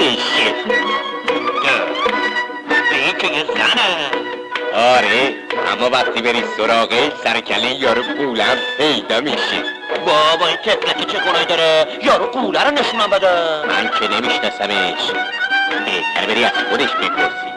بشه. این که یه زنه. آره، اما وقتی بری سراغش سرکله یارو قولم پیدا میشه. بابا این تفلکی چه گناهی داره؟ یارو قوله رو نشونم بده. من که نمیشناسمش. بهتر بری از خودش بپرسی.